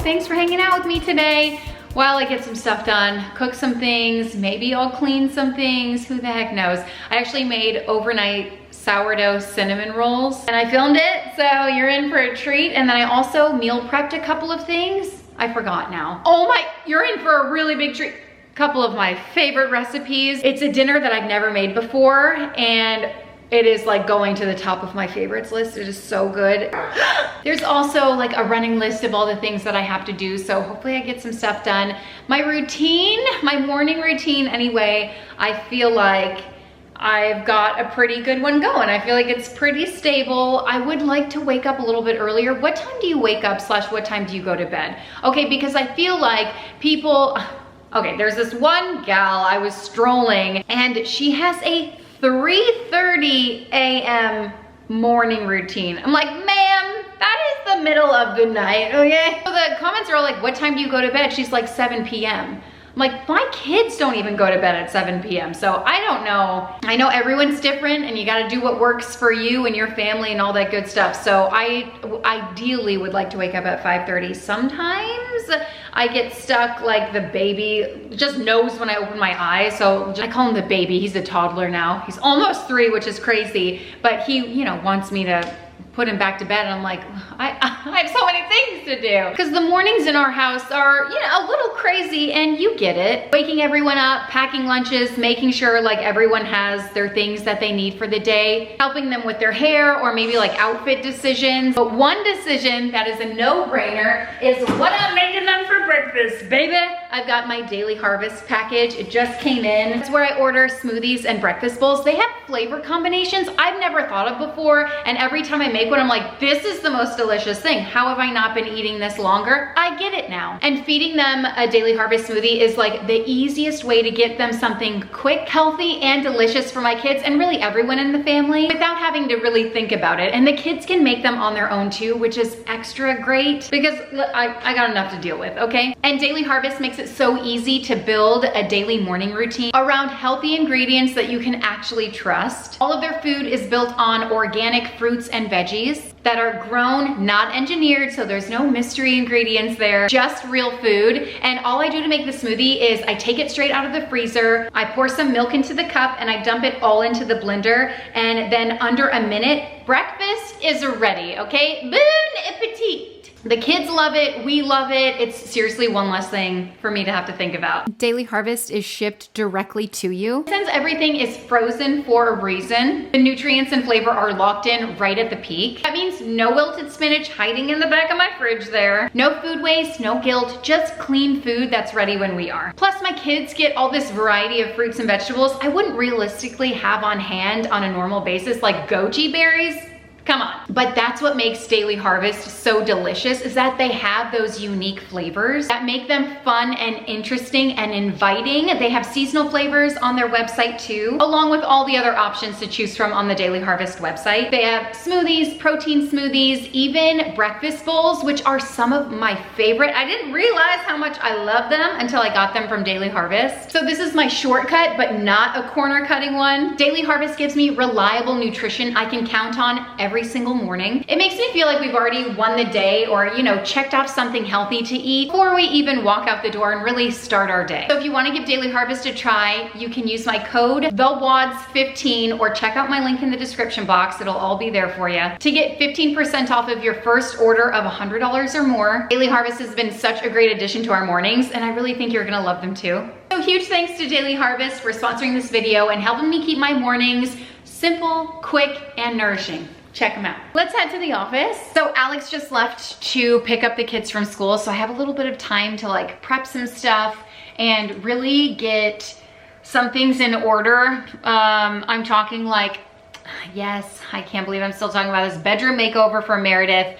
thanks for hanging out with me today while I get some stuff done, cook some things, maybe I'll clean some things, who the heck knows. I actually made overnight sourdough cinnamon rolls and I filmed it, so you're in for a treat. And then I also meal prepped a couple of things. I forgot now. Oh my, you're in for a really big treat. Couple of my favorite recipes. It's a dinner that I've never made before and it is like going to the top of my favorites list. It is so good. There's also like a running list of all the things that I have to do, so hopefully I get some stuff done. My routine, my morning routine anyway, I feel like I've got a pretty good one going. I feel like it's pretty stable. I would like to wake up a little bit earlier. What time do you wake up / what time do you go to bed? Okay, because I feel like people, okay, there's this one gal I was strolling and she has a 3:30 a.m. morning routine. I'm like, ma'am, that is the middle of the night, okay? So the comments are all like, what time do you go to bed? She's like 7 p.m. I'm like, my kids don't even go to bed at 7 p.m. So I don't know. I know everyone's different and you gotta do what works for you and your family and all that good stuff. So I ideally would like to wake up at 5:30. Sometimes I get stuck, like the baby just knows when I open my eyes. So I call him the baby, he's a toddler now. He's almost 3, which is crazy, but he, you know, wants me to put him back to bed and I'm like, I have so many things to do. Because the mornings in our house are, you know, a little crazy and you get it. Waking everyone up, packing lunches, making sure like everyone has their things that they need for the day, helping them with their hair or maybe like outfit decisions. But one decision that is a no-brainer is what I'm making them for breakfast, baby. I've got my Daily Harvest package. It just came in. It's where I order smoothies and breakfast bowls. They have flavor combinations I've never thought of before. And every time I make one, I'm like, this is the most delicious thing. How have I not been eating this longer? I get it now. And feeding them a Daily Harvest smoothie is like the easiest way to get them something quick, healthy, and delicious for my kids and really everyone in the family without having to really think about it. And the kids can make them on their own too, which is extra great because I got enough to deal with, okay? And Daily Harvest makes it so easy to build a daily morning routine around healthy ingredients that you can actually trust. All of their food is built on organic fruits and veggies that are grown, not engineered, so there's no mystery ingredients there, just real food. And all I do to make the smoothie is I take it straight out of the freezer, I pour some milk into the cup, and I dump it all into the blender, and then under a minute, breakfast is ready, okay? Bon appetit! The kids love it, we love it. It's seriously one less thing for me to have to think about. Daily Harvest is shipped directly to you. Since everything is frozen for a reason, the nutrients and flavor are locked in right at the peak. That means no wilted spinach hiding in the back of my fridge there. No food waste, no guilt, just clean food that's ready when we are. Plus my kids get all this variety of fruits and vegetables I wouldn't realistically have on hand on a normal basis, like goji berries. Come on. But that's what makes Daily Harvest so delicious, is that they have those unique flavors that make them fun and interesting and inviting. They have seasonal flavors on their website too, along with all the other options to choose from on the Daily Harvest website. They have smoothies, protein smoothies, even breakfast bowls, which are some of my favorite. I didn't realize how much I love them until I got them from Daily Harvest. So this is my shortcut, but not a corner cutting one. Daily Harvest gives me reliable nutrition I can count on every single morning. It makes me feel like we've already won the day or, you know, checked off something healthy to eat before we even walk out the door and really start our day. So if you want to give Daily Harvest a try, you can use my code THEWADS15 or check out my link in the description box. It'll all be there for you to get 15% off of your first order of $100 or more. Daily Harvest has been such a great addition to our mornings and I really think you're gonna love them too. So huge thanks to Daily Harvest for sponsoring this video and helping me keep my mornings simple, quick, and nourishing. Check them out. Let's head to the office. So Alex just left to pick up the kids from school, so I have a little bit of time to like prep some stuff and really get some things in order. I'm talking like, yes, I can't believe I'm still talking about this bedroom makeover for Meredith.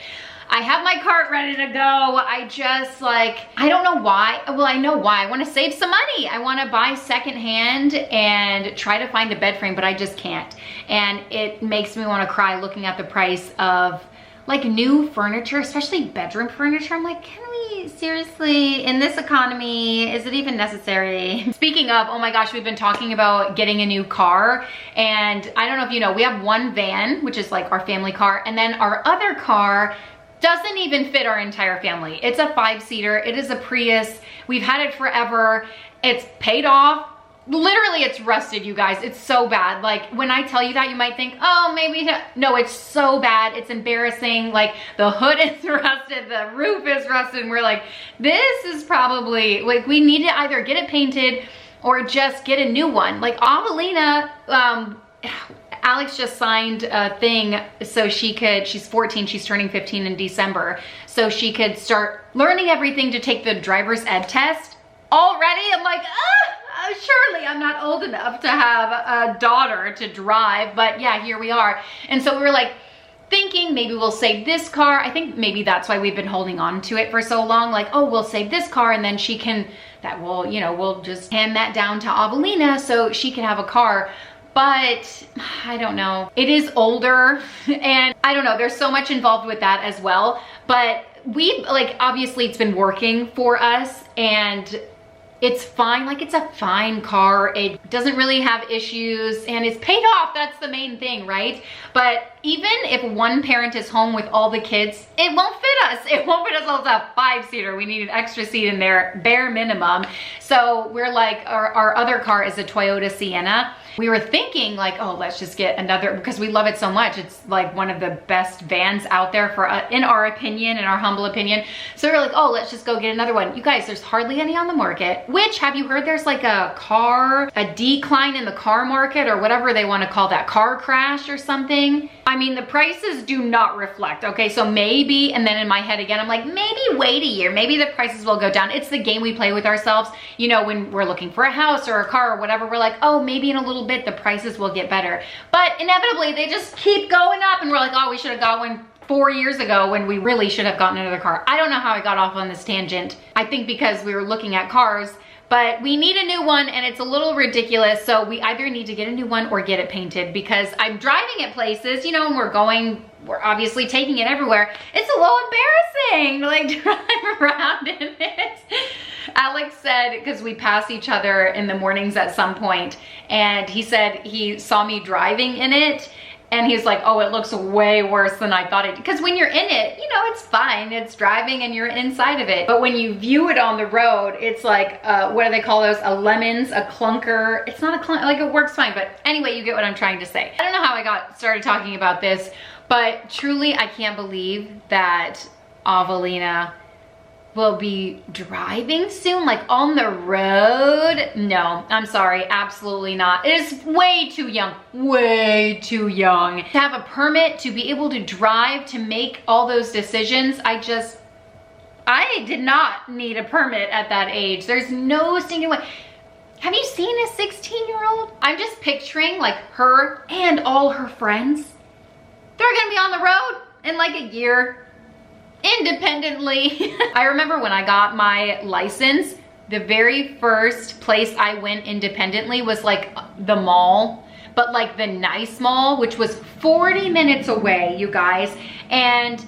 I have my cart ready to go. I just like, I don't know why. Well, I know why. I want to save some money. I want to buy secondhand and try to find a bed frame, but I just can't. And it makes me want to cry looking at the price of like new furniture, especially bedroom furniture. I'm like, can we seriously, in this economy, is it even necessary? Speaking of, oh my gosh, we've been talking about getting a new car. And I don't know if you know, we have one van, which is like our family car. And then our other car doesn't even fit our entire family. It's a 5-seater. It is a Prius. We've had it forever. It's paid off. Literally, it's rusted, you guys. It's so bad. Like, when I tell you that, you might think, oh, maybe no, it's so bad. It's embarrassing. Like, the hood is rusted, the roof is rusted, and we're like, this is probably, like, we need to either get it painted or just get a new one. Like, Avelina, Alex just signed a thing so she could, she's 14, she's turning 15 in December, so she could start learning everything to take the driver's ed test. Already, I'm like, surely I'm not old enough to have a daughter to drive, but yeah, here we are. And so we were like thinking maybe we'll save this car. I think maybe that's why we've been holding on to it for so long. Like, oh, we'll save this car and then she can, that will, you know, we'll just hand that down to Avelina so she can have a car. But I don't know. It is older and I don't know, there's so much involved with that as well. But we, like, obviously it's been working for us and it's fine. Like, it's a fine car. It doesn't really have issues and it's paid off. That's the main thing, right? But even if one parent is home with all the kids, it won't fit us. It won't fit us all. It's a 5-seater. We need an extra seat in there, bare minimum. So we're like, our other car is a Toyota Sienna. We were thinking like, oh, let's just get another, because we love it so much. It's like one of the best vans out there for, in our opinion, in our humble opinion. So we're like, oh, let's just go get another one. You guys, there's hardly any on the market, which, have you heard there's like a decline in the car market or whatever they want to call that, car crash or something? I mean, the prices do not reflect, okay? So maybe, and then in my head again, I'm like, maybe wait a year. Maybe the prices will go down. It's the game we play with ourselves. You know, when we're looking for a house or a car or whatever, we're like, oh, maybe in a little bit the prices will get better. But inevitably, they just keep going up and we're like, oh, we should have got one 4 years ago when we really should have gotten another car. I don't know how I got off on this tangent. I think because we were looking at cars, but we need a new one and it's a little ridiculous. So we either need to get a new one or get it painted because I'm driving it places, you know, and we're obviously taking it everywhere. It's a little embarrassing to like drive around in it. Alex said, because we pass each other in the mornings at some point, and he said he saw me driving in it and he's like, oh, it looks way worse than I thought it, because when you're in it, you know, it's fine. It's driving and you're inside of it. But when you view it on the road, it's like, what do they call those? A lemons, a clunker. It's not a clunk, like it works fine. But anyway, you get what I'm trying to say. I don't know how I started talking about this, but truly I can't believe that Avelina will be driving soon, like on the road. No, I'm sorry, absolutely not. It is way too young to have a permit, to be able to drive, to make all those decisions. I did not need a permit at that age. There's no stinking way. Have you seen a 16-year-old? I'm just picturing like her and all her friends. They're gonna be on the road in like a year, independently. I remember when I got my license, the very first place I went independently was like the mall, but like the nice mall, which was 40 minutes away, you guys. And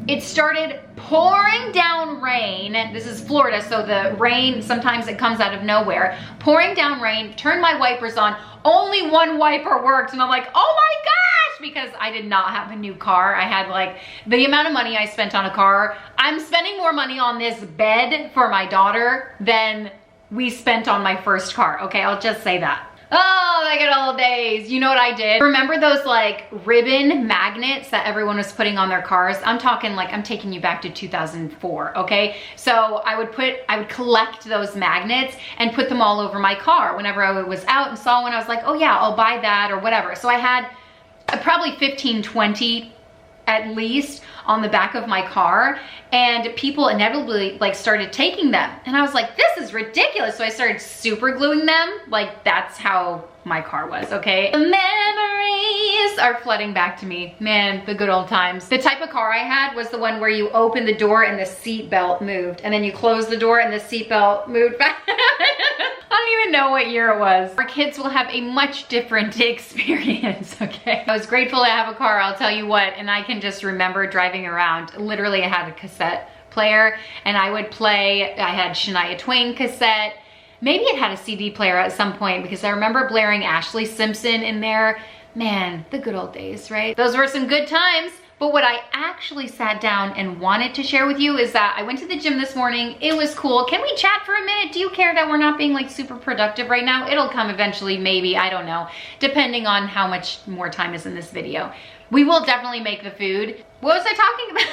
it started pouring down rain. This is Florida, so the rain, sometimes it comes out of nowhere. Pouring down rain, turned my wipers on. Only one wiper worked, and I'm like, oh my gosh, because I did not have a new car. I had like, the amount of money I spent on a car, I'm spending more money on this bed for my daughter than we spent on my first car, okay? I'll just say that. Oh, the good old days. You know what I did? Remember those like ribbon magnets that everyone was putting on their cars? I'm talking like, I'm taking you back to 2004, okay? So I would collect those magnets and put them all over my car. Whenever I was out and saw one, I was like, oh yeah, I'll buy that or whatever. So I had probably 15, 20 at least on the back of my car, and people inevitably like started taking them. And I was like, this is ridiculous. So I started super gluing them. Like, that's how my car was, okay? The memories are flooding back to me. Man, the good old times. The type of car I had was the one where you open the door and the seat belt moved, and then you close the door and the seat belt moved back. I don't even know what year it was. Our kids will have a much different experience, okay? I was grateful to have a car, I'll tell you what, and I can just remember driving around. Literally, I had a cassette player, and I would play, I had Shania Twain cassette. Maybe it had a CD player at some point, because I remember blaring Ashley Simpson in there. Man, the good old days, right? Those were some good times. But what I actually sat down and wanted to share with you is that I went to the gym this morning. It was cool. Can we chat for a minute? Do you care that we're not being like super productive right now? It'll come eventually, maybe, I don't know, depending on how much more time is in this video. We will definitely make the food. What was I talking about?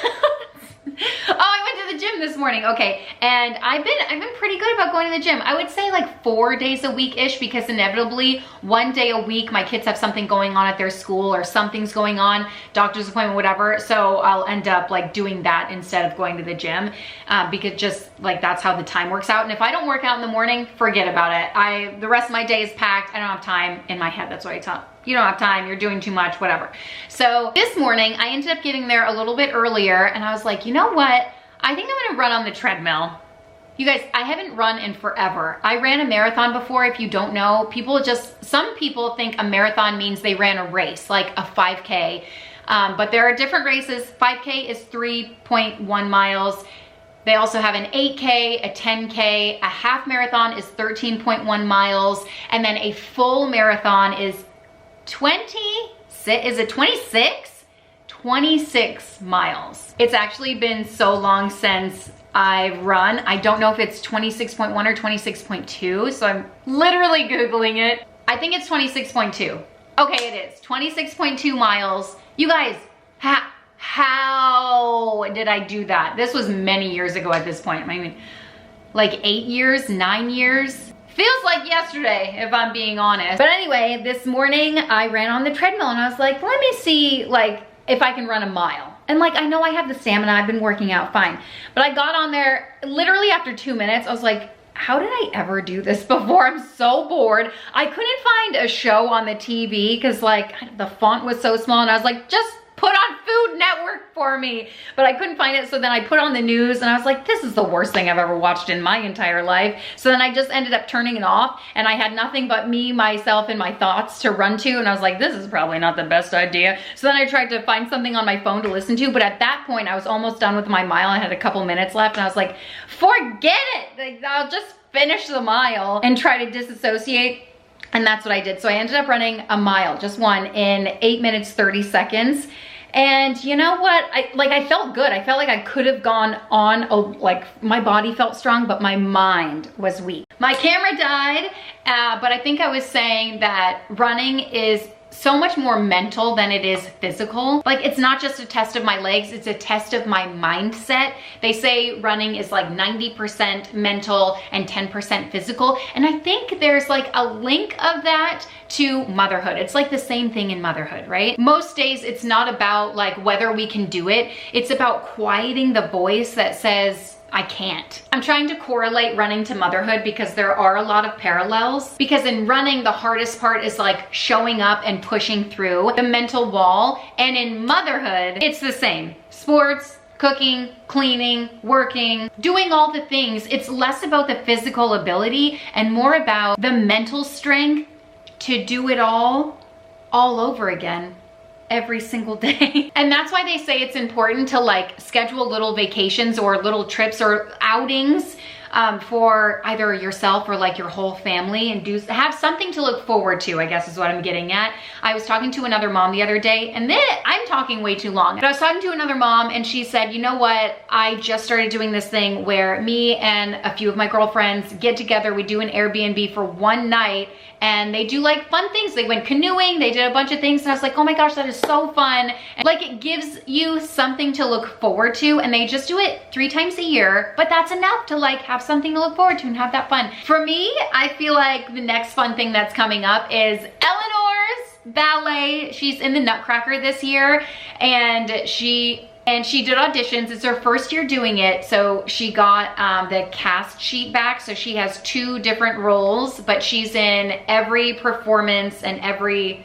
Oh, I went to the gym this morning. Okay, and I've been pretty good about going to the gym. I would say like 4 days a week-ish, because inevitably 1 day a week my kids have something going on at their school or something's going on, doctor's appointment, whatever. So I'll end up like doing that instead of going to the gym, because just like that's how the time works out. And if I don't work out in the morning, forget about it. The rest of my day is packed. I don't have time in my head. That's what I tell. You don't have time, you're doing too much, whatever. So this morning I ended up getting there a little bit earlier, and I was like, you know what? I think I'm gonna run on the treadmill. You guys, I haven't run in forever. I ran a marathon before. If you don't know, some people think a marathon means they ran a race, like a 5K. But there are different races. 5K is 3.1 miles. They also have an 8K, a 10K, a half marathon is 13.1 miles, and then a full marathon is 26? 26 miles. It's actually been so long since I've run. I don't know if it's 26.1 or 26.2, so I'm literally Googling it. I think it's 26.2. Okay, it is 26.2 miles. You guys, how did I do that? This was many years ago at this point. I mean, like 8 years, 9 years. Feels like yesterday, if I'm being honest. But anyway, this morning I ran on the treadmill and I was like, let me see like if I can run a mile. And like, I know I have the stamina, I've been working out fine. But I got on there literally after 2 minutes. I was like, how did I ever do this before? I'm so bored. I couldn't find a show on the TV because like the font was so small, and I was like, just put on Food Network for me. But I couldn't find it, so then I put on the news and I was like, this is the worst thing I've ever watched in my entire life. So then I just ended up turning it off, and I had nothing but me, myself, and my thoughts to run to, and I was like, this is probably not the best idea. So then I tried to find something on my phone to listen to, but at that point I was almost done with my mile. I had a couple minutes left, and I was like, forget it. Like, I'll just finish the mile and try to disassociate. And that's what I did. So I ended up running a mile, just one, in 8 minutes, 30 seconds. And you know what? I felt good. I felt like I could have gone on, like my body felt strong, but my mind was weak. My camera died, but I think I was saying that running is so much more mental than it is physical. Like, it's not just a test of my legs, it's a test of my mindset. They say running is like 90% mental and 10% physical. And I think there's like a link of that to motherhood. It's like the same thing in motherhood, right? Most days it's not about like whether we can do it. It's about quieting the voice that says, I can't. I'm trying to correlate running to motherhood because there are a lot of parallels. Because in running, the hardest part is like showing up and pushing through the mental wall. And in motherhood, it's the same. Sports, cooking, cleaning, working, doing all the things. It's less about the physical ability and more about the mental strength to do it all over again. Every single day. And that's why they say it's important to like schedule little vacations or little trips or outings for either yourself or like your whole family, and have something to look forward to, I guess is what I'm getting at. I was talking to another mom the other day, and then I'm talking way too long. But I was talking to another mom and she said, you know what? I just started doing this thing where me and a few of my girlfriends get together, we do an Airbnb for one night, and they do like fun things. They went canoeing, they did a bunch of things, and I was like, oh my gosh, that is so fun. And like, it gives you something to look forward to, and they just do it 3 times a year, but that's enough to like have something to look forward to and have that fun. For me, I feel like the next fun thing that's coming up is Eleanor's ballet. She's in the Nutcracker this year, and she did auditions. It's her first year doing it, so she got the cast sheet back. So she has 2 different roles, but she's in every performance and every,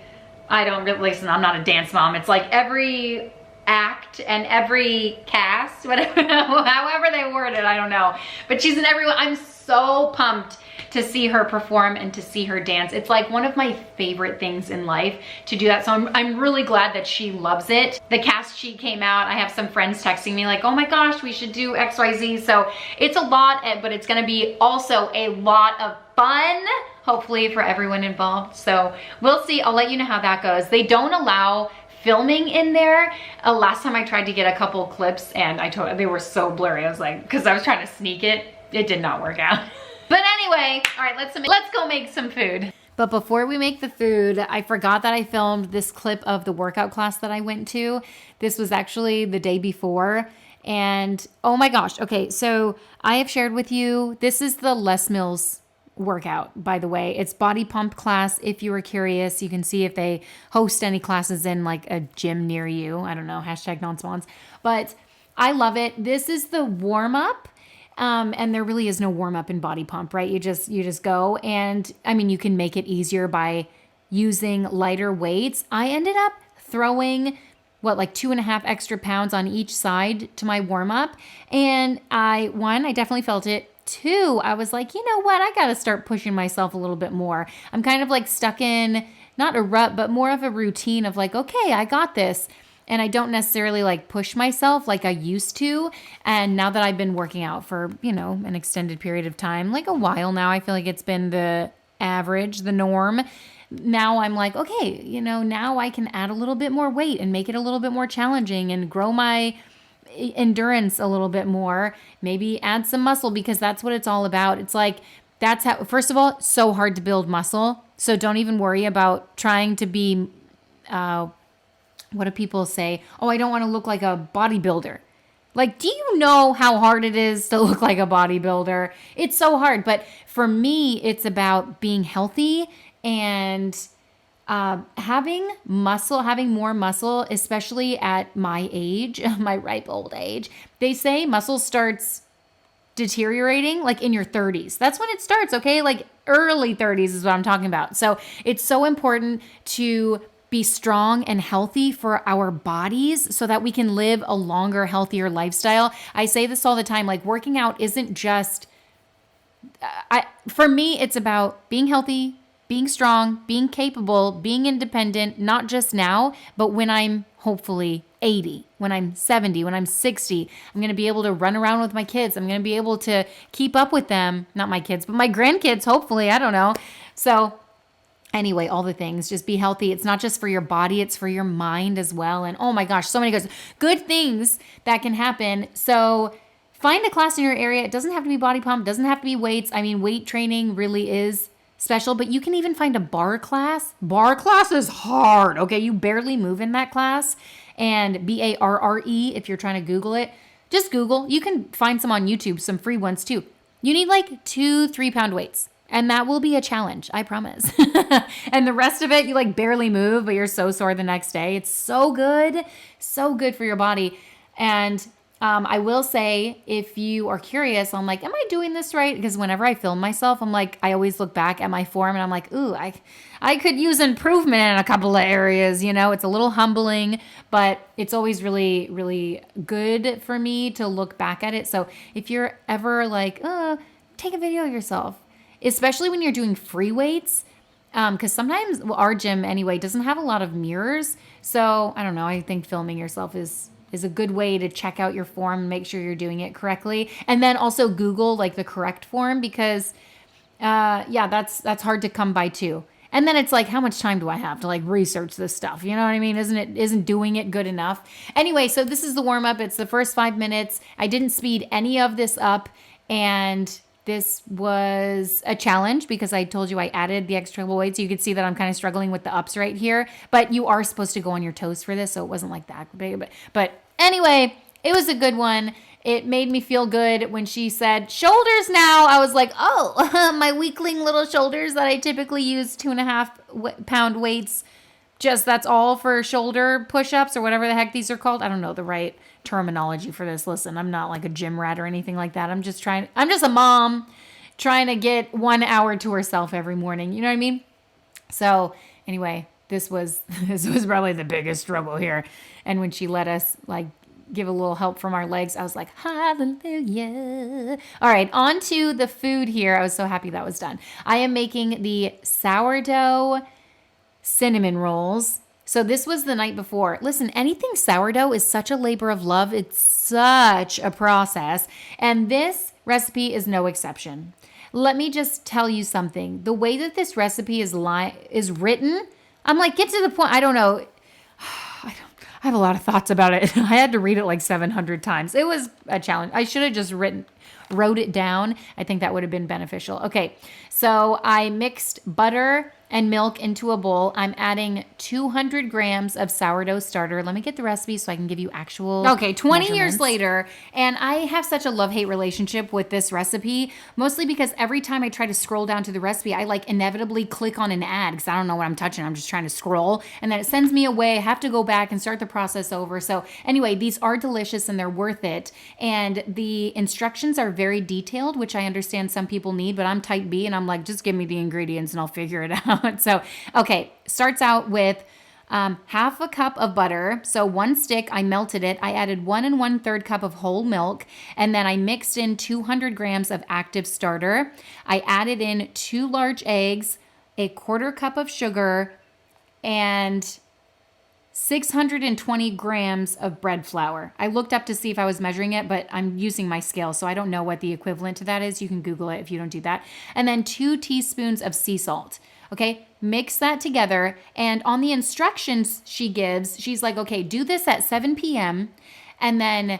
listen, I'm not a dance mom. It's like every act and every cast, whatever, however they word it, I don't know. But she's in everyone. I'm so pumped to see her perform and to see her dance. It's like one of my favorite things in life to do that. So I'm really glad that she loves it. The cast sheet came out. I have some friends texting me like, oh my gosh, we should do XYZ. So it's a lot, but it's gonna be also a lot of fun, hopefully for everyone involved. So we'll see. I'll let you know how that goes. They don't allow filming in there. Last time I tried to get a couple clips and they were so blurry. I was like, because I was trying to sneak it, it did not work out. But anyway, all right, let's go make some food. But before we make the food, I forgot that I filmed this clip of the workout class that I went to. This was actually the day before. And oh my gosh. Okay, so I have shared with you, this is the Les Mills workout, by the way. It's body pump class. If you were curious, you can see if they host any classes in like a gym near you. I don't know, hashtag non-spons. But I love it. This is the warm up. And there really is no warm up in body pump, right? You just go, and I mean, you can make it easier by using lighter weights. I ended up throwing like 2.5 extra pounds on each side to my warm up. And I definitely felt it. 2, I was like, you know what? I got to start pushing myself a little bit more. I'm kind of like stuck in not a rut, but more of a routine of like, okay, I got this. And I don't necessarily like push myself like I used to. And now that I've been working out for, an extended period of time, like a while now, I feel like it's been the average, the norm. Now I'm like, okay, now I can add a little bit more weight and make it a little bit more challenging and grow my endurance a little bit more. Maybe add some muscle, because that's what it's all about. It's like, that's how, first of all, it's so hard to build muscle. So don't even worry about trying to be, what do people say? Oh, I don't want to look like a bodybuilder. Like, do you know how hard it is to look like a bodybuilder? It's so hard. But for me, it's about being healthy and having more muscle, especially at my age, my ripe old age. They say muscle starts deteriorating like in your 30s. That's when it starts, okay? Like early 30s is what I'm talking about. So it's so important to be strong and healthy for our bodies so that we can live a longer, healthier lifestyle. I say this all the time, like working out isn't just, for me, it's about being healthy, being strong, being capable, being independent, not just now, but when I'm hopefully 80, when I'm 70, when I'm 60, I'm going to be able to run around with my kids. I'm going to be able to keep up with them, not my kids, but my grandkids, hopefully, I don't know. So anyway, all the things, just be healthy. It's not just for your body, it's for your mind as well. And oh my gosh, so many good things that can happen. So find a class in your area. It doesn't have to be body pump, doesn't have to be weights. I mean, weight training really is special, but you can even find a bar class. Bar class is hard, okay? You barely move in that class. And BARRE, if you're trying to Google it, just Google. You can find some on YouTube, some free ones too. You need like 2-3 pound weights. And that will be a challenge, I promise. And the rest of it, you like barely move, but you're so sore the next day. It's so good for your body. And I will say, if you are curious, I'm like, am I doing this right? Because whenever I film myself, I'm like, I always look back at my form and I'm like, ooh, I could use improvement in a couple of areas. It's a little humbling, but it's always really, really good for me to look back at it. So if you're ever like, take a video of yourself. Especially when you're doing free weights, because sometimes our gym anyway doesn't have a lot of mirrors. So I don't know. I think filming yourself is a good way to check out your form and make sure you're doing it correctly. And then also Google like the correct form, because that's hard to come by too. And then it's like, how much time do I have to like research this stuff? You know what I mean? Isn't doing it good enough? Anyway, so this is the warm up. It's the first 5 minutes. I didn't speed any of this up, and this was a challenge because I told you I added the extra weight. So you could see that I'm kind of struggling with the ups right here. But you are supposed to go on your toes for this, so it wasn't like that big. But anyway, it was a good one. It made me feel good when she said, shoulders now. I was like, oh, my weakling little shoulders that I typically use 2.5 pound weights. Just that's all for shoulder push-ups or whatever the heck these are called. I don't know the right terminology for this. Listen, I'm not like a gym rat or anything like that. I'm just a mom trying to get 1 hour to herself every morning. You know what I mean? So anyway, this was probably the biggest struggle here. And when she let us like give a little help from our legs, I was like, hallelujah. All right, on to the food here. I was so happy that was done. I am making the sourdough cinnamon rolls. So this was the night before. Listen, anything sourdough is such a labor of love. It's such a process. And this recipe is no exception. Let me just tell you something. The way that this recipe is written, I'm like, get to the point. I don't know. I I have a lot of thoughts about it. I had to read it like 700 times. It was a challenge. I should have just wrote it down. I think that would have been beneficial. Okay, so I mixed butter and milk into a bowl. I'm adding 200 grams of sourdough starter. Let me get the recipe so I can give you actual Okay, 20 years later, and I have such a love-hate relationship with this recipe, mostly because every time I try to scroll down to the recipe, I like inevitably click on an ad because I don't know what I'm touching. I'm just trying to scroll, and then it sends me away. I have to go back and start the process over. So anyway, these are delicious and they're worth it. And the instructions are very detailed, which I understand some people need, but I'm type B and I'm like, just give me the ingredients and I'll figure it out. So, okay, starts out with half a cup of butter. So 1 stick, I melted it. I added 1 1/3 cup of whole milk, and then I mixed in 200 grams of active starter. I added in 2 large eggs, a 1/4 cup of sugar, and 620 grams of bread flour. I looked up to see if I was measuring it, but I'm using my scale, so I don't know what the equivalent to that is. You can Google it if you don't do that. And then 2 teaspoons of sea salt. Okay, mix that together. And on the instructions she gives, she's like, okay, do this at 7 p.m. And then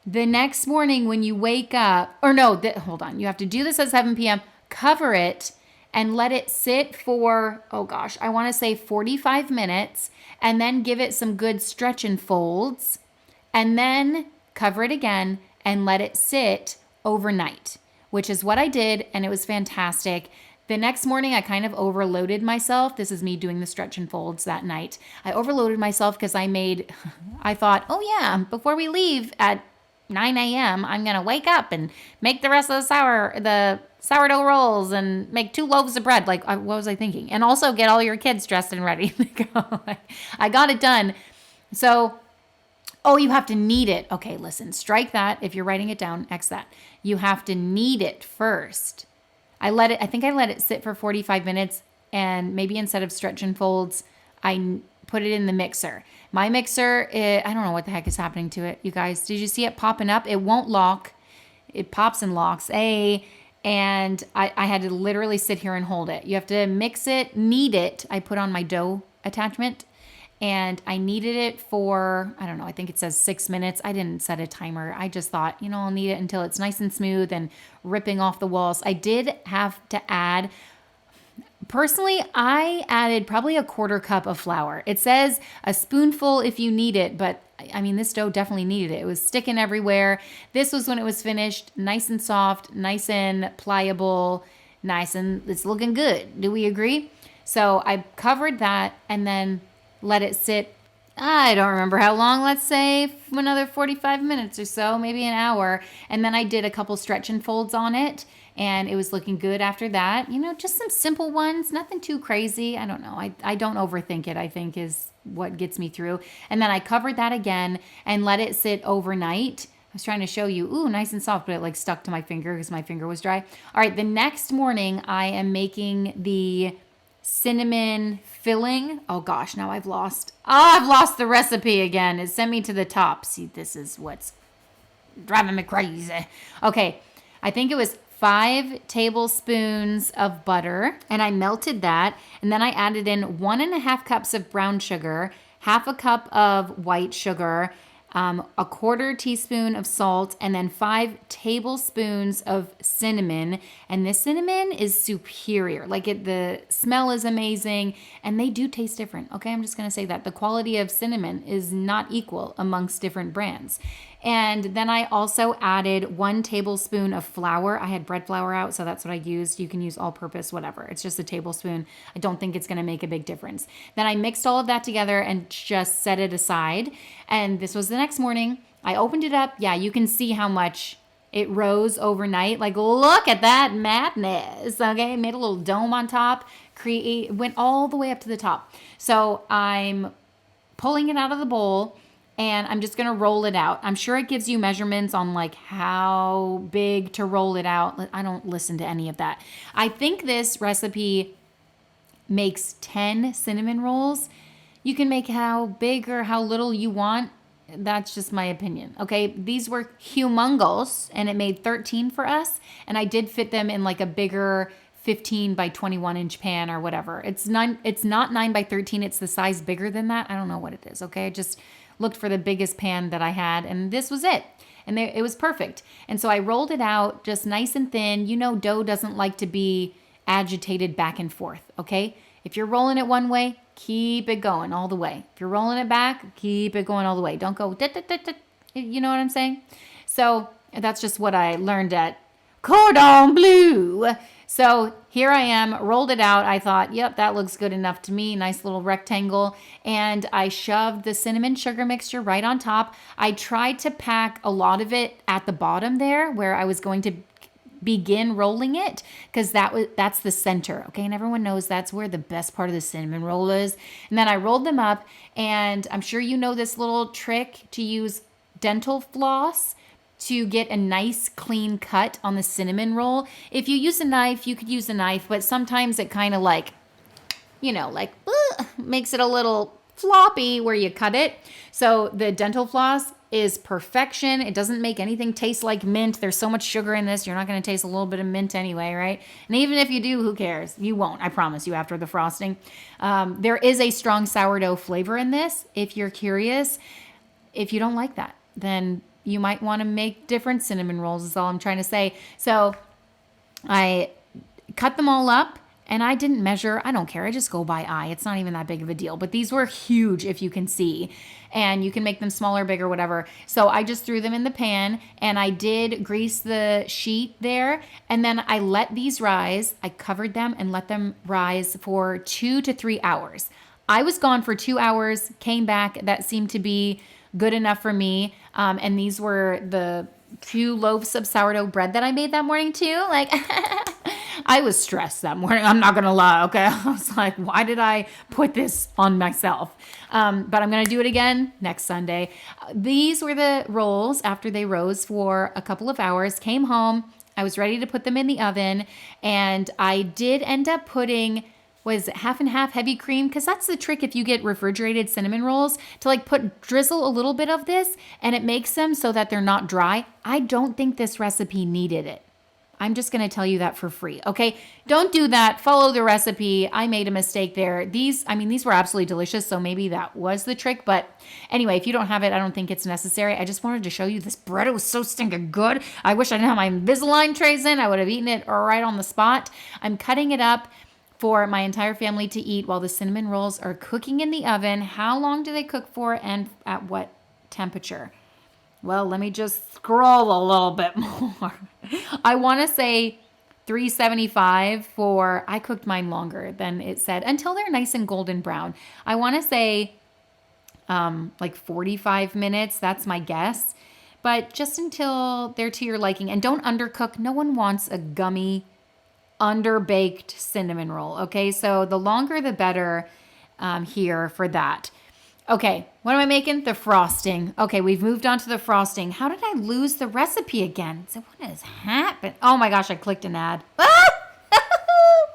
the next morning when you wake up, or no, hold on. You have to do this at 7 p.m., cover it, and let it sit for, oh gosh, I want to say 45 minutes, and then give it some good stretch and folds, and then cover it again and let it sit overnight, which is what I did, and it was fantastic. The next morning, I kind of overloaded myself. This is me doing the stretch and folds that night. I overloaded myself because I thought, oh yeah, before we leave at 9 a.m., I'm going to wake up and make the rest of the sourdough rolls and make 2 loaves of bread. Like, what was I thinking? And also get all your kids dressed and ready to go. I got it done. So, oh, you have to knead it. Okay, listen, strike that. If you're writing it down, X that. You have to knead it first. I think I let it sit for 45 minutes, and maybe instead of stretch and folds, I put it in the mixer. My mixer, I don't know what the heck is happening to it, you guys. Did you see it popping up? It won't lock. It pops and locks. And I had to literally sit here and hold it. You have to mix it, knead it. I put on my dough attachment, and I kneaded it for, I don't know, I think it says 6 minutes. I didn't set a timer. I just thought, I'll knead it until it's nice and smooth and ripping off the walls. I did have to add, personally, I added probably a 1/4 cup of flour. It says a spoonful if you need it, but I mean, this dough definitely needed it. It was sticking everywhere. This was when it was finished, nice and soft, nice and pliable, nice and it's looking good. Do we agree? So I covered that and then let it sit. I don't remember how long, let's say another 45 minutes or so, maybe an hour. And then I did a couple stretch and folds on it, and it was looking good after that. Just some simple ones, nothing too crazy. I don't know. I don't overthink it, I think is what gets me through. And then I covered that again and let it sit overnight. I was trying to show you, ooh, nice and soft, but it like stuck to my finger because my finger was dry. All right, the next morning I am making the cinnamon filling. Oh gosh, now I've lost the recipe again. It sent me to the top. See, this is what's driving me crazy. Okay, I think it was 5 tablespoons of butter, and I melted that, and then I added in 1 1/2 cups of brown sugar, 1/2 cup of white sugar, a 1/4 teaspoon of salt, and then 5 tablespoons of cinnamon. And this cinnamon is superior. Like the smell is amazing, and they do taste different. Okay, I'm just gonna say that the quality of cinnamon is not equal amongst different brands. And then I also added 1 tablespoon of flour. I had bread flour out, so that's what I used. You can use all-purpose, whatever. It's just a tablespoon. I don't think it's gonna make a big difference. Then I mixed all of that together and just set it aside. And this was the next morning. I opened it up. Yeah, you can see how much it rose overnight. Like, look at that madness. Okay, made a little dome on top. Went all the way up to the top. So I'm pulling it out of the bowl, and I'm just going to roll it out. I'm sure it gives you measurements on like how big to roll it out. I don't listen to any of that. I think this recipe makes 10 cinnamon rolls. You can make how big or how little you want. That's just my opinion. Okay, these were humongous, and it made 13 for us. And I did fit them in like a bigger 15 by 21 inch pan or whatever. It's not 9 by 13. It's the size bigger than that. I don't know what it is. Okay. I just looked for the biggest pan that I had, and this was it. And it was perfect. And so I rolled it out just nice and thin. You know, dough doesn't like to be agitated back and forth. Okay. If you're rolling it one way, keep it going all the way. If you're rolling it back, keep it going all the way. Don't go, you know what I'm saying? So that's just what I learned at Cordon Bleu. So here I am, rolled it out. I thought, yep, that looks good enough to me. Nice little rectangle. And I shoved the cinnamon sugar mixture right on top. I tried to pack a lot of it at the bottom there where I was going to begin rolling it, because that's the center. Okay. And everyone knows that's where the best part of the cinnamon roll is. And then I rolled them up, and I'm sure you know this little trick to use dental floss to get a nice clean cut on the cinnamon roll. If you use a knife, you could use a knife, but sometimes it kind of like, makes it a little floppy where you cut it. So the dental floss is perfection. It doesn't make anything taste like mint. There's so much sugar in this. You're not going to taste a little bit of mint anyway, right? And even if you do, who cares? You won't, I promise you, after the frosting. There is a strong sourdough flavor in this. If you're curious, if you don't like that, then you might want to make different cinnamon rolls is all I'm trying to say. So I cut them all up, and I didn't measure. I don't care. I just go by eye. It's not even that big of a deal. But these were huge, if you can see. And you can make them smaller, bigger, whatever. So I just threw them in the pan, and I did grease the sheet there. And then I let these rise. I covered them and let them rise for 2 to 3 hours. I was gone for 2 hours, came back. That seemed to be good enough for me. And these were the 2 loaves of sourdough bread that I made that morning too. Like, I was stressed that morning. I'm not going to lie. Okay. I was like, why did I put this on myself? But I'm going to do it again next Sunday. These were the rolls after they rose for a couple of hours, came home. I was ready to put them in the oven, and I did end up putting, was it half and half heavy cream? Because that's the trick if you get refrigerated cinnamon rolls, to drizzle a little bit of this, and it makes them so that they're not dry. I don't think this recipe needed it. I'm just going to tell you that for free. Okay. Don't do that. Follow the recipe. I made a mistake there. These were absolutely delicious. So maybe that was the trick. But anyway, if you don't have it, I don't think it's necessary. I just wanted to show you this bread. It was so stinking good. I wish I didn't have my Invisalign trays in. I would have eaten it right on the spot. I'm cutting it up for my entire family to eat while the cinnamon rolls are cooking in the oven. How long do they cook for, and at what temperature? Well, let me just scroll a little bit more. I want to say 375 for, I cooked mine longer than it said, until they're nice and golden brown. I want to say 45 minutes. That's my guess. But just until they're to your liking. And don't undercook. No one wants a gummy, underbaked cinnamon roll. Okay, so the longer the better here for that. Okay, what am I making? The frosting. Okay, we've moved on to the frosting. How did I lose the recipe again? So what has happened? Oh my gosh, I clicked an ad. Ah!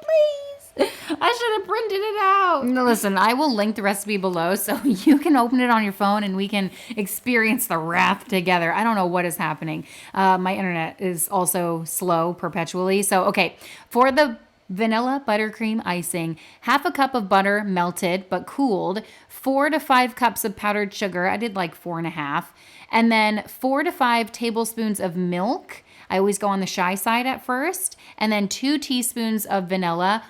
Please. I should have printed it out. No, listen, I will link the recipe below so you can open it on your phone and we can experience the wrath together. I don't know what is happening. My internet is also slow perpetually. So, okay, for the vanilla buttercream icing, half a cup of butter melted but cooled, 4 to 5 cups of powdered sugar. I did like 4.5. And then 4 to 5 tablespoons of milk. I always go on the shy side at first. And then 2 teaspoons of vanilla.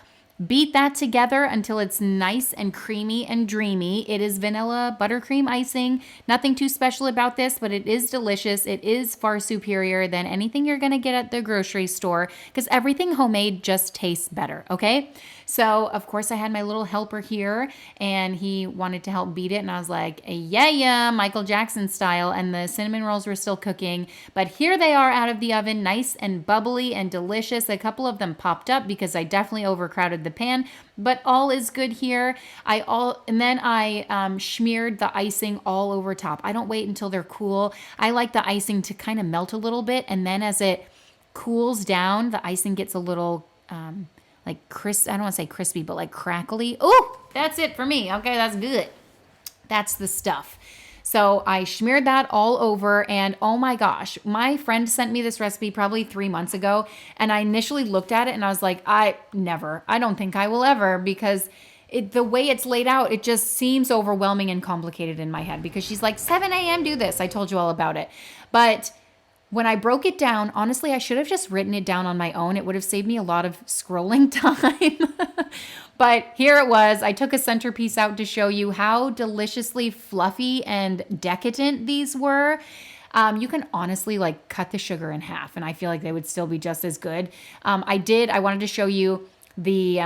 Beat that together until it's nice and creamy and dreamy. It is vanilla buttercream icing. Nothing too special about this, but it is delicious. It is far superior than anything you're going to get at the grocery store, because everything homemade just tastes better, okay? So, of course, I had my little helper here, and he wanted to help beat it, and I was like, yeah, Michael Jackson style, and the cinnamon rolls were still cooking, but here they are out of the oven, nice and bubbly and delicious. A couple of them popped up because I definitely overcrowded the pan, but all is good here. And then I smeared the icing all over top. I don't wait until they're cool. I like the icing to kind of melt a little bit, and then as it cools down, the icing gets a little like crisp. I don't want to say crispy, but like crackly. Oh, that's it for me. Okay, that's good. That's the stuff. So I smeared that all over, and oh my gosh, my friend sent me this recipe probably 3 months ago, and I initially looked at it and I was like, I don't think I will ever, because the way it's laid out, it just seems overwhelming and complicated in my head, because she's like, 7 a.m. do this. I told you all about it. But when I broke it down, honestly, I should have just written it down on my own. It would have saved me a lot of scrolling time. But here it was. I took a centerpiece out to show you how deliciously fluffy and decadent these were. You can honestly like cut the sugar in half, and I feel like they would still be just as good. I wanted to show you the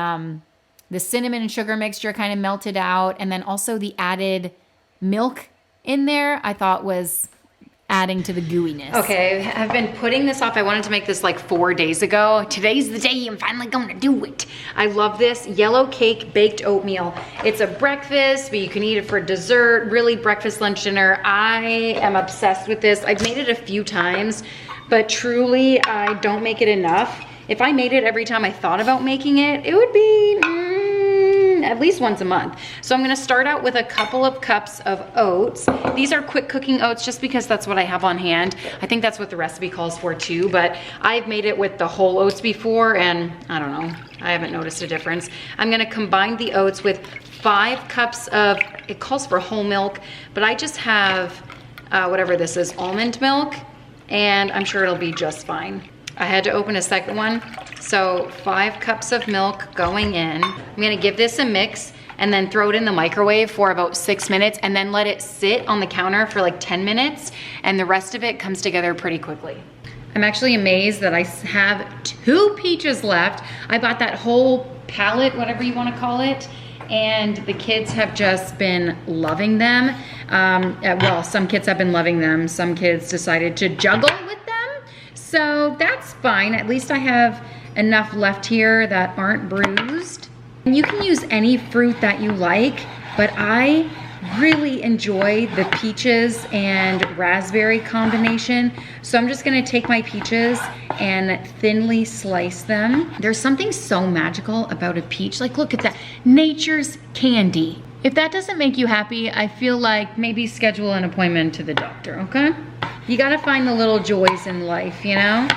cinnamon and sugar mixture kind of melted out, and then also the added milk in there I thought was adding to the gooiness. Okay, I've been putting this off. I wanted to make this like 4 days ago. Today's the day I'm finally gonna do it. I love this yellow cake baked oatmeal. It's a breakfast, but you can eat it for dessert, really breakfast, lunch, dinner. I am obsessed with this. I've made it a few times, but truly I don't make it enough. If I made it every time I thought about making it, it would be at least once a month. So I'm gonna start out with a couple of cups of oats. These are quick cooking oats just because that's what I have on hand. I think that's what the recipe calls for too, but I've made it with the whole oats before, and I don't know, I haven't noticed a difference. I'm gonna combine the oats with 5 cups of, it calls for whole milk, but I just have whatever this is, almond milk, and I'm sure it'll be just fine. I had to open a second one. So 5 cups of milk going in. I'm gonna give this a mix and then throw it in the microwave for about 6 minutes, and then let it sit on the counter for like 10 minutes, and the rest of it comes together pretty quickly. I'm actually amazed that I have 2 peaches left. I bought that whole pallet, whatever you wanna call it, and the kids have just been loving them. Well, some kids have been loving them. Some kids decided to juggle with them. So that's fine. At least I have enough left here that aren't bruised. And you can use any fruit that you like, but I really enjoy the peaches and raspberry combination. So I'm just gonna take my peaches and thinly slice them. There's something so magical about a peach. Like, look at that, nature's candy. If that doesn't make you happy, I feel like maybe schedule an appointment to the doctor, okay? You gotta find the little joys in life, you know?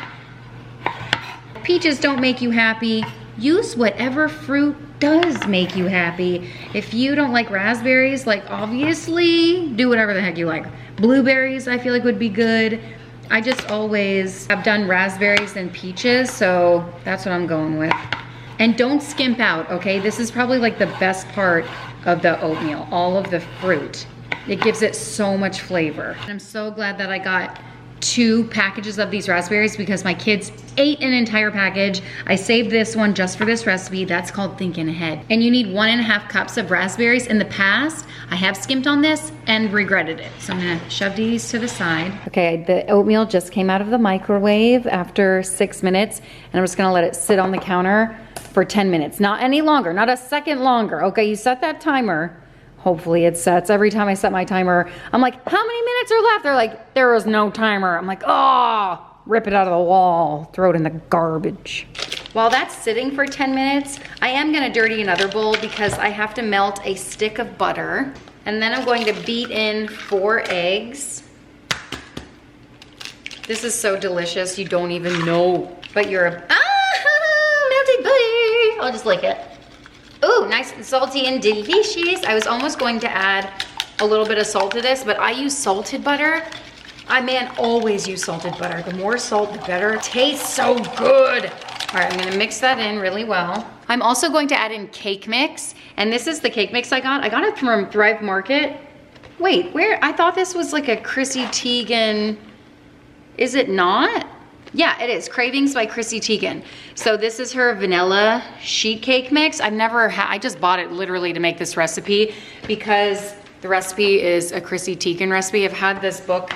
Peaches don't make you happy. Use whatever fruit does make you happy. If you don't like raspberries, like obviously do whatever the heck you like. Blueberries I feel like would be good. I just always have done raspberries and peaches, so that's what I'm going with. And don't skimp out, okay? This is probably like the best part of the oatmeal, all of the fruit. It gives it so much flavor. And I'm so glad that I got 2 packages of these raspberries because my kids ate an entire package. I saved this one just for this recipe. That's called thinking ahead. And you need 1.5 cups of raspberries. In the past, I have skimped on this and regretted it. So I'm gonna shove these to the side. Okay, the oatmeal just came out of the microwave after 6 minutes, and I'm just gonna let it sit on the counter for 10 minutes. Not any longer, not a second longer. Okay, you set that timer. Hopefully it sets. Every time I set my timer, I'm like, how many minutes are left? They're like, there is no timer. I'm like, oh, rip it out of the wall, throw it in the garbage. While that's sitting for 10 minutes, I am gonna dirty another bowl because I have to melt a stick of butter. And then I'm going to beat in 4 eggs. This is so delicious, you don't even know. But you're melted butter. I'll just lick it. Ooh, nice and salty and delicious. I was almost going to add a little bit of salt to this, but I use salted butter. I always use salted butter. The more salt, the better. It tastes so good. All right, I'm gonna mix that in really well. I'm also going to add in cake mix, and this is the cake mix I got. I got it from Thrive Market. Wait, where? I thought this was like a Chrissy Teigen. Is it not? Yeah, it is. Cravings by Chrissy Teigen. So this is her vanilla sheet cake mix. I've never had, I just bought it literally to make this recipe because the recipe is a Chrissy Teigen recipe. I've had this book,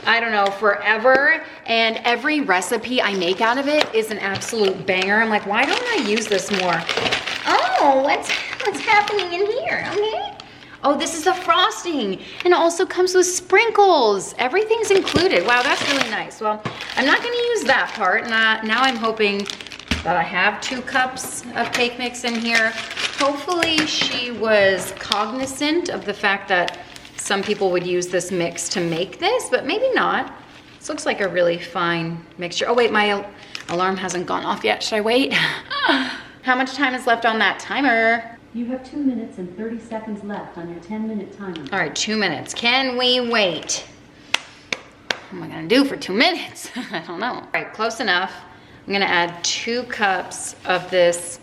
I don't know, forever. And every recipe I make out of it is an absolute banger. I'm like, why don't I use this more? Oh, what's happening in here, okay? Oh, this is the frosting, and it also comes with sprinkles. Everything's included. Wow, that's really nice. Well, I'm not gonna use that part. Now I'm hoping that I have 2 cups of cake mix in here. Hopefully she was cognizant of the fact that some people would use this mix to make this, but maybe not. This looks like a really fine mixture. Oh wait, my alarm hasn't gone off yet. Should I wait? How much time is left on that timer? You have 2 minutes and 30 seconds left on your 10-minute timer. All right, 2 minutes. Can we wait? What am I gonna do for 2 minutes? I don't know. All right, close enough. I'm gonna add 2 cups of this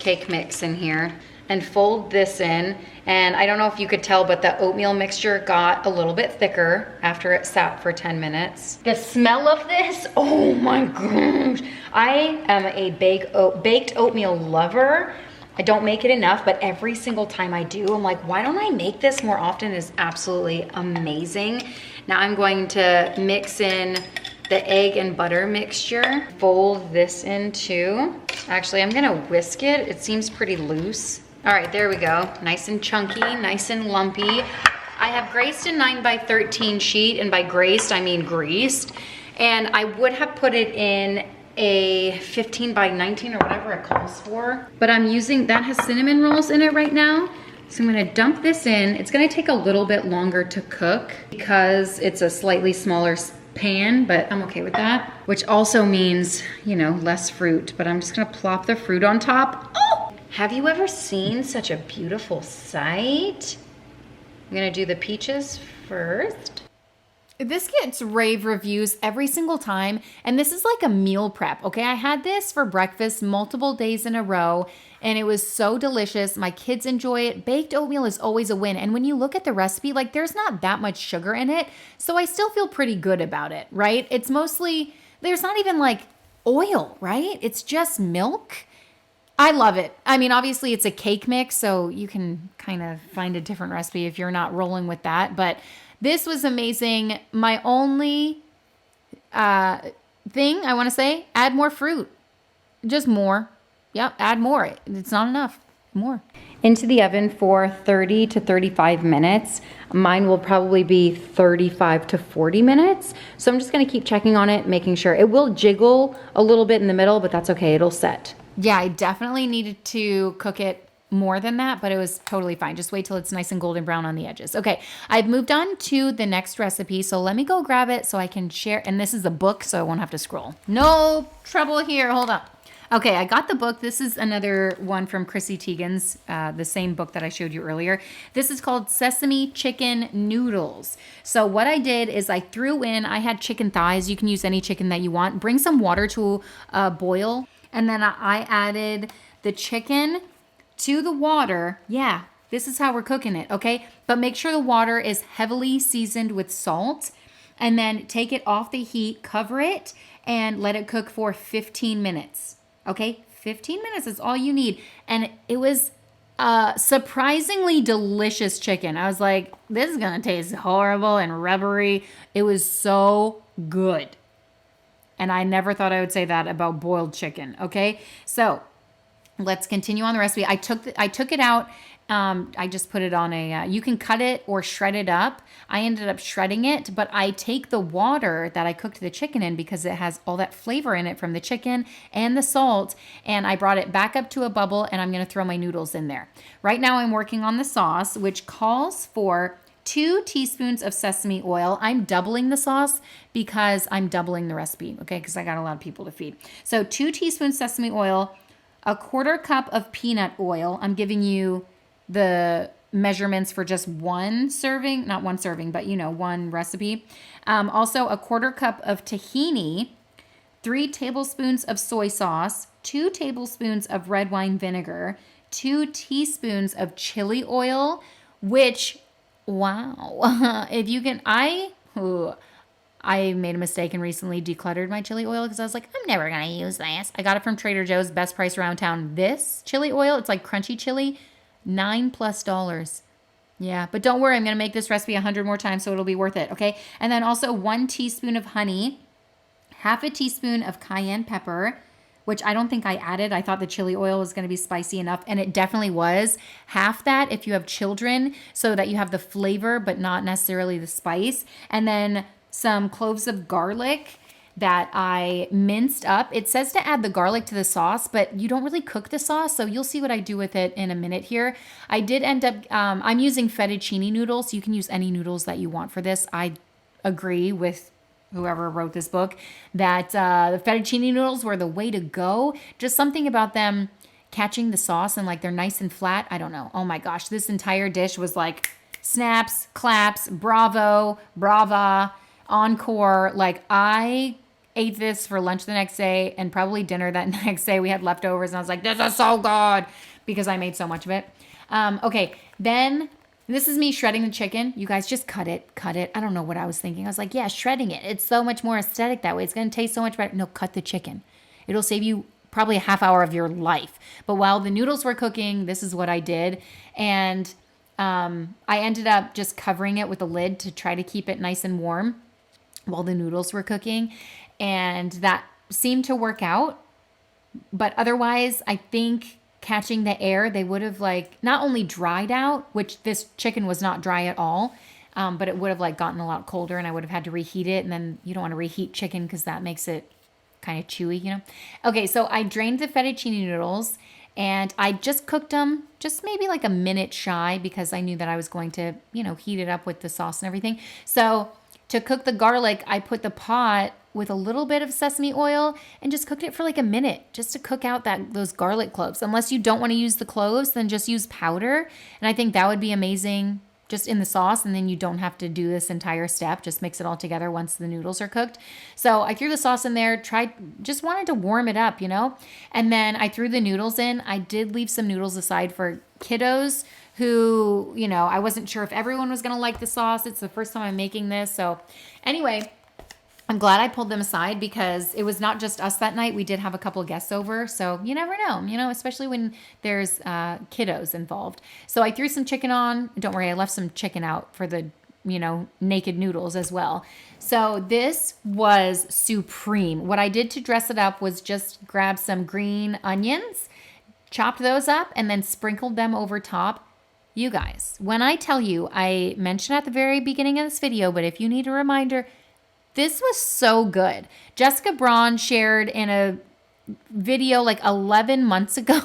cake mix in here and fold this in. And I don't know if you could tell, but the oatmeal mixture got a little bit thicker after it sat for 10 minutes. The smell of this, oh my gosh. I am a baked oatmeal lover. I don't make it enough, but every single time I do, I'm like, why don't I make this more often? It's absolutely amazing. Now I'm going to mix in the egg and butter mixture. Fold this in too. Actually, I'm gonna whisk it. It seems pretty loose. All right, there we go. Nice and chunky, nice and lumpy. I have graced a 9x13 sheet, and by graced, I mean greased. And I would have put it in a 15x19 or whatever it calls for. But I'm using, that has cinnamon rolls in it right now. So I'm gonna dump this in. It's gonna take a little bit longer to cook because it's a slightly smaller pan, but I'm okay with that. Which also means, you know, less fruit, but I'm just gonna plop the fruit on top. Oh! Have you ever seen such a beautiful sight? I'm gonna do the peaches first. This gets rave reviews every single time, and this is like a meal prep, okay? I had this for breakfast multiple days in a row, and it was so delicious. My kids enjoy it. Baked oatmeal is always a win, and when you look at the recipe, like there's not that much sugar in it, so I still feel pretty good about it, right? It's mostly, there's not even like oil, right? It's just milk. I love it. I mean, obviously it's a cake mix, so you can kind of find a different recipe if you're not rolling with that, but this was amazing. My only thing I want to say, add more fruit. Just more. Yep, add more. It's not enough. More. Into the oven for 30 to 35 minutes. Mine will probably be 35 to 40 minutes. So I'm just going to keep checking on it, making sure. It will jiggle a little bit in the middle, but that's okay. It'll set. Yeah, I definitely needed to cook it more than that, but it was totally fine. Just wait till it's nice and golden brown on the edges. Okay, I've moved on to the next recipe, so let me go grab it so I can share. And this is a book, so I won't have to scroll. No trouble here, hold on. Okay, I got the book. This is another one from Chrissy Teigen's, the same book that I showed you earlier. This is called Sesame Chicken Noodles. So what I did is I threw in, I had chicken thighs. You can use any chicken that you want. Bring some water to boil. And then I added the chicken to the water. Yeah, this is how we're cooking it, okay? But make sure the water is heavily seasoned with salt. And then take it off the heat, cover it, and let it cook for 15 minutes. Okay, 15 minutes is all you need. And it was surprisingly delicious chicken. I was like, this is gonna taste horrible and rubbery. It was so good. And I never thought I would say that about boiled chicken, okay? So let's continue on the recipe. I took it out. I just put it on a, you can cut it or shred it up. I ended up shredding it, but I take the water that I cooked the chicken in because it has all that flavor in it from the chicken and the salt, and I brought it back up to a bubble, and I'm gonna throw my noodles in there. Right now I'm working on the sauce, which calls for 2 teaspoons of sesame oil. I'm doubling the sauce because I'm doubling the recipe, okay? Because I got a lot of people to feed. So 2 teaspoons sesame oil, a 1/4 cup of peanut oil. I'm giving you the measurements for just one serving, not one serving, but you know, one recipe. Also a 1/4 cup of tahini, 3 tablespoons of soy sauce, 2 tablespoons of red wine vinegar, 2 teaspoons of chili oil, which, wow, if you can, I made a mistake and recently decluttered my chili oil because I was like, I'm never going to use this. I got it from Trader Joe's, best price around town. This chili oil, it's like crunchy chili, $9+. Yeah, but don't worry, I'm going to make this recipe 100 more times, so it'll be worth it, okay? And then also 1 teaspoon of honey, 1/2 teaspoon of cayenne pepper, which I don't think I added. I thought the chili oil was going to be spicy enough, and it definitely was. Half that if you have children, so that you have the flavor, but not necessarily the spice. And then some cloves of garlic. that I minced up. It says to add the garlic to the sauce, but you don't really cook the sauce, so you'll see what I do with it in a minute here. I did end up, I'm using fettuccine noodles. You can use any noodles that you want for this. I agree with whoever wrote this book that the fettuccine noodles were the way to go. Just something about them catching the sauce and like they're nice and flat. I don't know. Oh my gosh, this entire dish was like snaps, claps, bravo, brava, encore. Like I ate this for lunch the next day and probably dinner that next day. We had leftovers and I was like, this is so good because I made so much of it. Okay, then this is me shredding the chicken. You guys just cut it. I don't know what I was thinking. I was like, yeah, shredding it. It's so much more aesthetic that way. It's going to taste so much better. No, cut the chicken. It'll save you probably a half hour of your life. But while the noodles were cooking, this is what I did. And I ended up just covering it with a lid to try to keep it nice and warm while the noodles were cooking. And that seemed to work out. But otherwise, I think catching the air, they would have like not only dried out, which this chicken was not dry at all, but it would have like gotten a lot colder and I would have had to reheat it. And then you don't want to reheat chicken because that makes it kind of chewy, you know? Okay, so I drained the fettuccine noodles and I just cooked them just maybe like a minute shy because I knew that I was going to, you know, heat it up with the sauce and everything. So to cook the garlic, I put the pot with a little bit of sesame oil and just cooked it for like a minute just to cook out those garlic cloves. Unless you don't want to use the cloves, then just use powder. And I think that would be amazing just in the sauce. And then you don't have to do this entire step. Just mix it all together once the noodles are cooked. So I threw the sauce in there, just wanted to warm it up, you know? And then I threw the noodles in. I did leave some noodles aside for kiddos who, you know, I wasn't sure if everyone was going to like the sauce. It's the first time I'm making this. So anyway, I'm glad I pulled them aside because it was not just us that night. We did have a couple of guests over. So you never know, you know, especially when there's kiddos involved. So I threw some chicken on. Don't worry, I left some chicken out for the, you know, naked noodles as well. So this was supreme. What I did to dress it up was just grab some green onions, chopped those up, and then sprinkled them over top. You guys, when I tell you, I mentioned at the very beginning of this video, but if you need a reminder, this was so good. Jessica Braun shared in a video like 11 months ago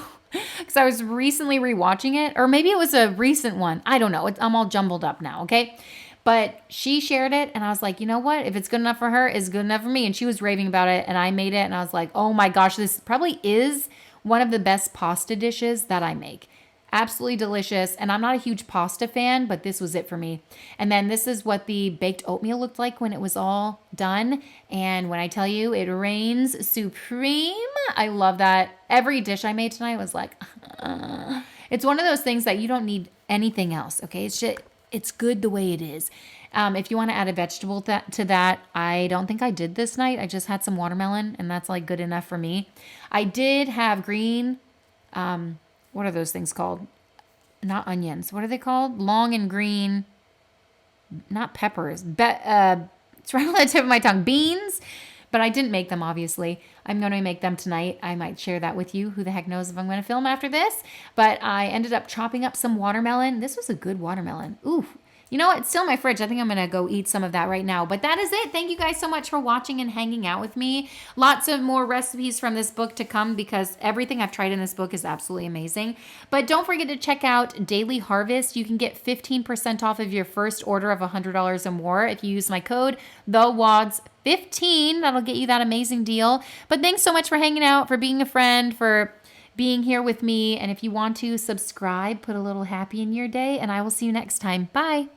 because I was recently rewatching it, or maybe it was a recent one. I don't know. I'm all jumbled up now, okay? But she shared it and I was like, you know what? If it's good enough for her, it's good enough for me. And she was raving about it and I made it and I was like, oh my gosh, this probably is one of the best pasta dishes that I make. Absolutely delicious. And I'm not a huge pasta fan, but this was it for me. And then this is what the baked oatmeal looked like when it was all done. And when I tell you it reigns supreme, I love that. Every dish I made tonight was like, it's one of those things that you don't need anything else. Okay. It's good the way it is. If you want to add a vegetable to that, I don't think I did this night. I just had some watermelon and that's like good enough for me. I did have green, what are those things called? Not onions. What are they called? Long and green, not peppers. It's right on the tip of my tongue. Beans, but I didn't make them, obviously. I'm going to make them tonight. I might share that with you. Who the heck knows if I'm going to film after this? But I ended up chopping up some watermelon. This was a good watermelon. Ooh. You know what? It's still in my fridge. I think I'm going to go eat some of that right now. But that is it. Thank you guys so much for watching and hanging out with me. Lots of more recipes from this book to come because everything I've tried in this book is absolutely amazing. But don't forget to check out Daily Harvest. You can get 15% off of your first order of $100 or more if you use my code, TheWads15. That'll get you that amazing deal. But thanks so much for hanging out, for being a friend, for being here with me. And if you want to subscribe, put a little happy in your day, and I will see you next time. Bye.